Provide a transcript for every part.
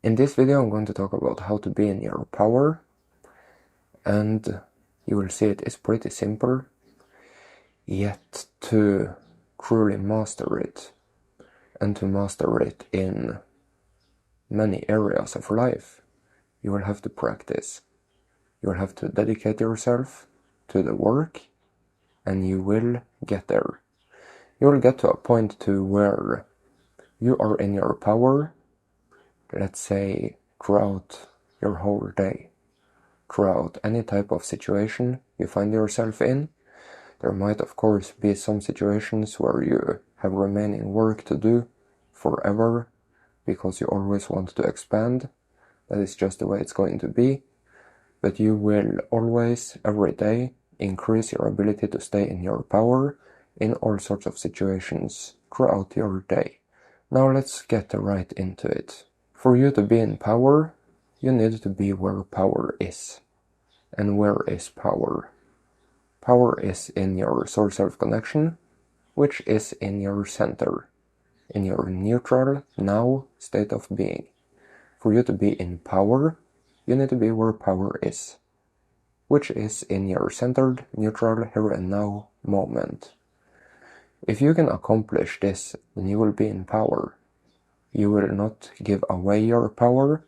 In this video I'm going to talk about how to be in your power, and you will see it is pretty simple, yet to truly master it, and to master it in many areas of life, you will have to practice. You will have to dedicate yourself to the work, and you will get there. You will get to a point to where you are in your power, let's say throughout your whole day. Throughout any type of situation you find yourself in. There might of course be some situations where you have remaining work to do forever because you always want to expand. That is just the way it's going to be. But you will always, every day, increase your ability to stay in your power in all sorts of situations throughout your day. Now let's get right into it. For you to be in power, you need to be where power is. And where is power? Power is in your source self-connection, which is in your center, in your neutral, now state of being. For you to be in power, you need to be where power is, which is in your centered, neutral, here and now moment. If you can accomplish this, then you will be in power. You will not give away your power,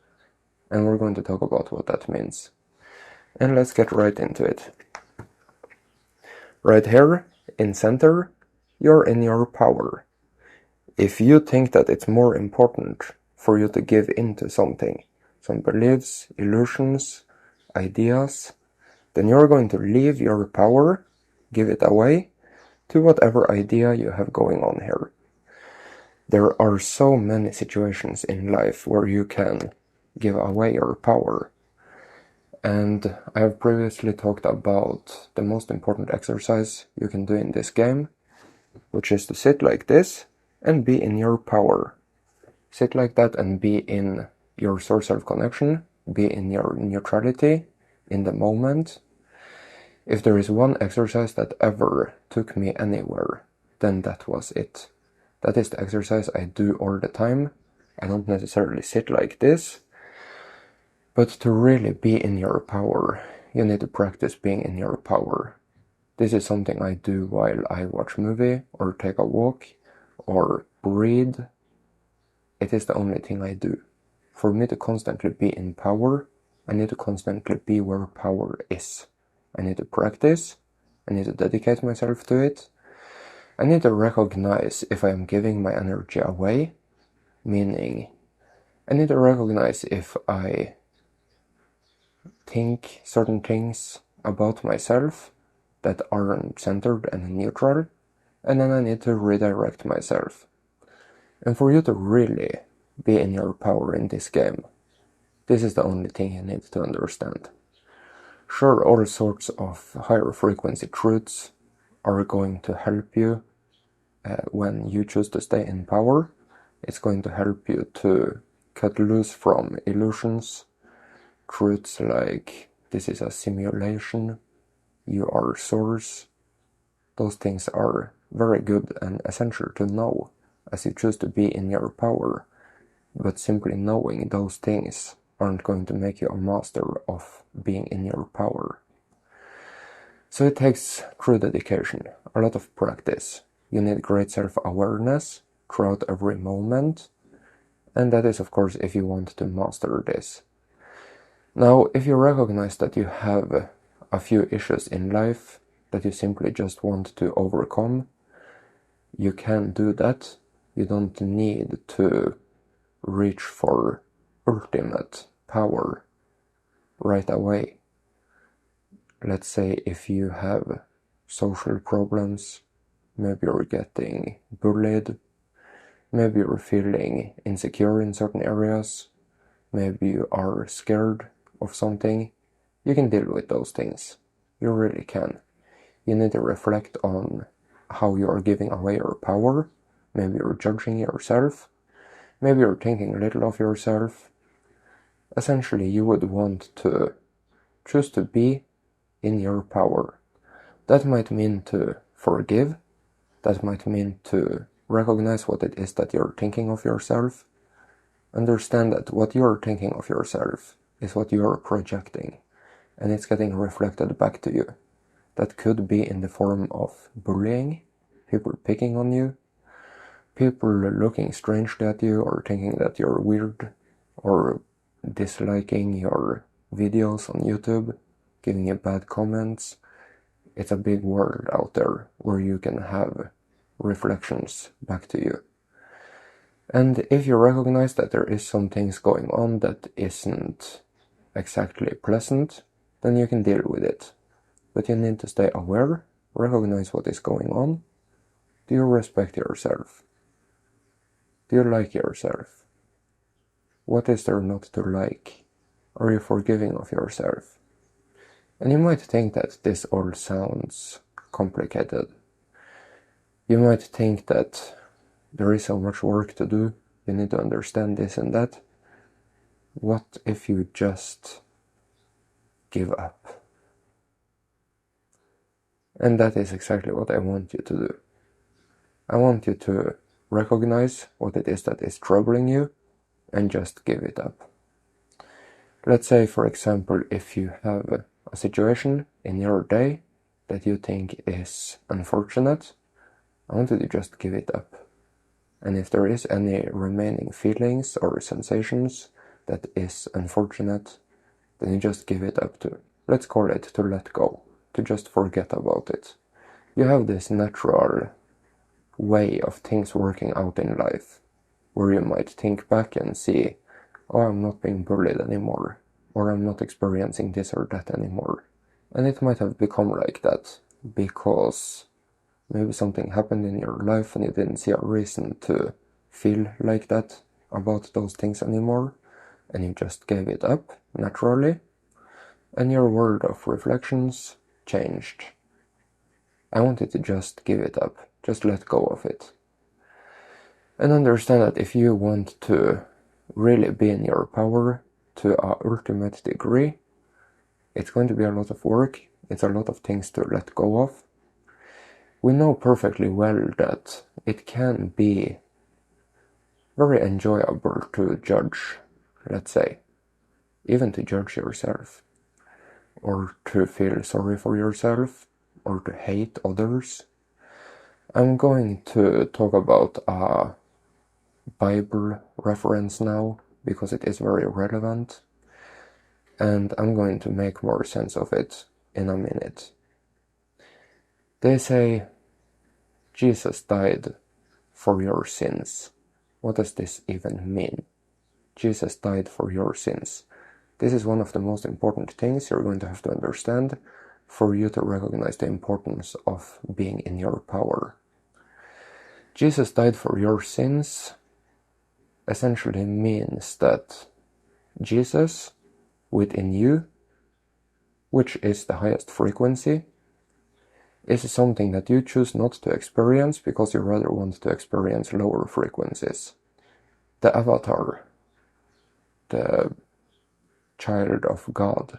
and we're going to talk about what that means. And let's get right into it. Right here, in center, you're in your power. If you think that it's more important for you to give into something, some beliefs, illusions, ideas, then you're going to leave your power, give it away, to whatever idea you have going on here. There are so many situations in life where you can give away your power. And I have previously talked about the most important exercise you can do in this game, which is to sit like this and be in your power. Sit like that and be in your source self-connection, be in your neutrality, in the moment. If there is one exercise that ever took me anywhere, then that was it. That is the exercise I do all the time. I don't necessarily sit like this, but to really be in your power, you need to practice being in your power. This is something I do while I watch a movie, or take a walk, or read. It is the only thing I do. For me to constantly be in power, I need to constantly be where power is. I need to practice, I need to dedicate myself to it. I need to recognize if I am giving my energy away, meaning I need to recognize if I think certain things about myself that aren't centered and neutral, and then I need to redirect myself. And for you to really be in your power in this game, this is the only thing you need to understand. Sure, all sorts of higher frequency truths are going to help you when you choose to stay in power. It's going to help you to cut loose from illusions, truths like this is a simulation, you are source. Those things are very good and essential to know as you choose to be in your power, but simply knowing those things aren't going to make you a master of being in your power. So it takes true dedication, a lot of practice. You need great self-awareness throughout every moment, and that is of course if you want to master this. Now, if you recognize that you have a few issues in life that you simply just want to overcome, you can do that. You don't need to reach for ultimate power right away. Let's say if you have social problems, maybe you're getting bullied, maybe you're feeling insecure in certain areas, maybe you are scared of something, you can deal with those things. You really can. You need to reflect on how you are giving away your power. Maybe you're judging yourself. Maybe you're thinking little of yourself. Essentially, you would want to choose to be in your power. That might mean to forgive. That might mean to recognize what it is that you're thinking of yourself. Understand that what you're thinking of yourself is what you're projecting, and it's getting reflected back to you. That could be in the form of bullying, people picking on you, people looking strangely at you or thinking that you're weird, or disliking your videos on YouTube, giving you bad comments. It's a big world out there where you can have reflections back to you. And if you recognize that there is some things going on that isn't exactly pleasant, then you can deal with it. But you need to stay aware, recognize what is going on. Do you respect yourself? Do you like yourself? What is there not to like? Are you forgiving of yourself? And you might think that this all sounds complicated. You might think that there is so much work to do, you need to understand this and that. What if you just give up? And that is exactly what I want you to do. I want you to recognize what it is that is troubling you and just give it up. Let's say, for example, if you have a situation in your day that you think is unfortunate, I want you to just give it up. And if there is any remaining feelings or sensations that is unfortunate, then you just give it up to, let's call it to let go, to just forget about it. You have this natural way of things working out in life, where you might think back and see, oh, I'm not being bullied anymore, or I'm not experiencing this or that anymore. And it might have become like that because maybe something happened in your life and you didn't see a reason to feel like that about those things anymore, and you just gave it up naturally, and your world of reflections changed. I want you to just give it up, just let go of it. And understand that if you want to really be in your power to an ultimate degree, it's going to be a lot of work, it's a lot of things to let go of. We know perfectly well that it can be very enjoyable to judge, let's say, even to judge yourself, or to feel sorry for yourself, or to hate others. I'm going to talk about a Bible reference now, because it is very relevant, and I'm going to make more sense of it in a minute. They say Jesus died for your sins. What does this even mean? Jesus died for your sins. This is one of the most important things you're going to have to understand for you to recognize the importance of being in your power. Jesus died for your sins essentially means that Jesus within you, which is the highest frequency, is something that you choose not to experience because you rather want to experience lower frequencies. The avatar, the child of God,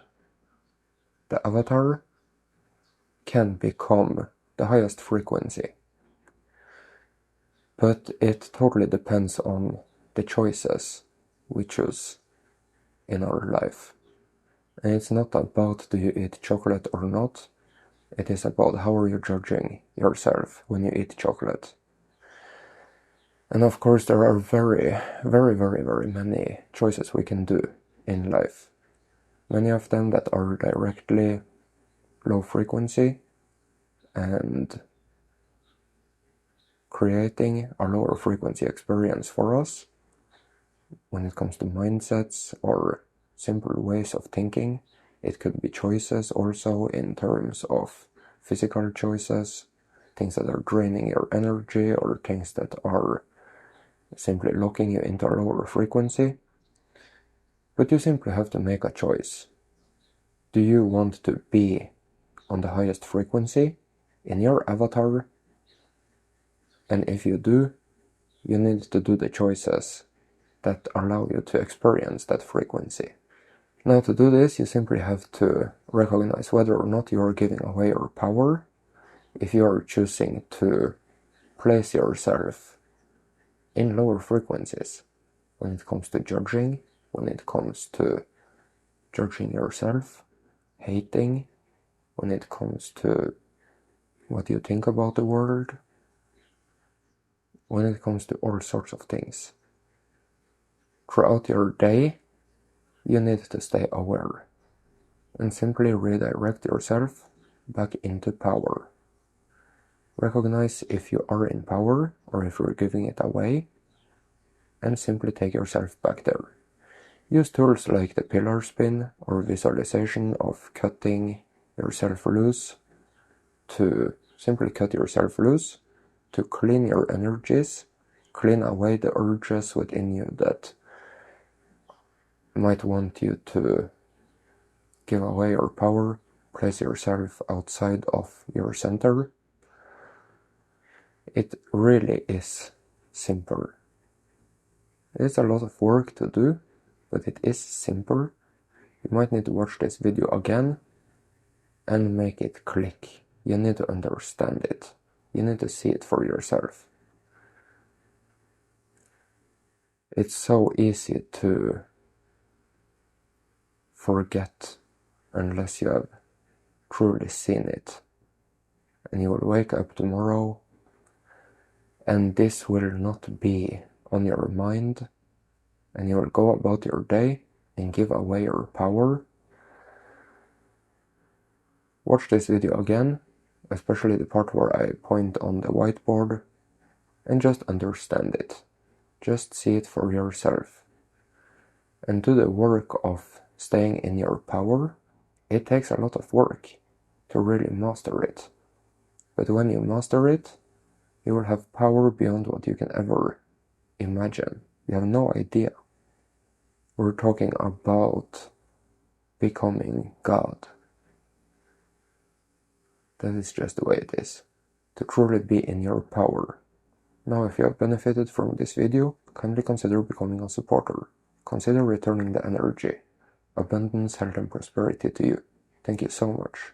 the avatar can become the highest frequency. But it totally depends on the choices we choose in our life. And it's not about do you eat chocolate or not, it is about how are you judging yourself when you eat chocolate. And of course there are very, very, very, very many choices we can do in life. Many of them that are directly low frequency and creating a lower frequency experience for us when it comes to mindsets or simple ways of thinking. It could be choices also in terms of physical choices, things that are draining your energy or things that are simply locking you into a lower frequency. But you simply have to make a choice. Do you want to be on the highest frequency in your avatar? And if you do, you need to do the choices that allow you to experience that frequency. Now to do this, you simply have to recognize whether or not you are giving away your power, if you are choosing to place yourself in lower frequencies, when it comes to judging, when it comes to judging yourself, hating, when it comes to what you think about the world, when it comes to all sorts of things. Throughout your day, you need to stay aware and simply redirect yourself back into power. Recognize if you are in power or if you're giving it away, and simply take yourself back there. Use tools like the pillar spin or visualization of cutting yourself loose to simply cut yourself loose, to clean your energies, clean away the urges within you that might want you to give away your power, place yourself outside of your center. It really is simple. It's a lot of work to do, but it is simple. You might need to watch this video again and make it click. You need to understand it. You need to see it for yourself. It's so easy to forget unless you have truly seen it. And you will wake up tomorrow and this will not be on your mind, and you will go about your day and give away your power. Watch this video again, especially the part where I point on the whiteboard, and just understand it. Just see it for yourself. And do the work of staying in your power. It takes a lot of work to really master it. But when you master it, you will have power beyond what you can ever imagine. You have no idea. We're talking about becoming God. That is just the way it is. To truly be in your power. Now, if you have benefited from this video, kindly consider becoming a supporter. Consider returning the energy, abundance, health and prosperity to you. Thank you so much.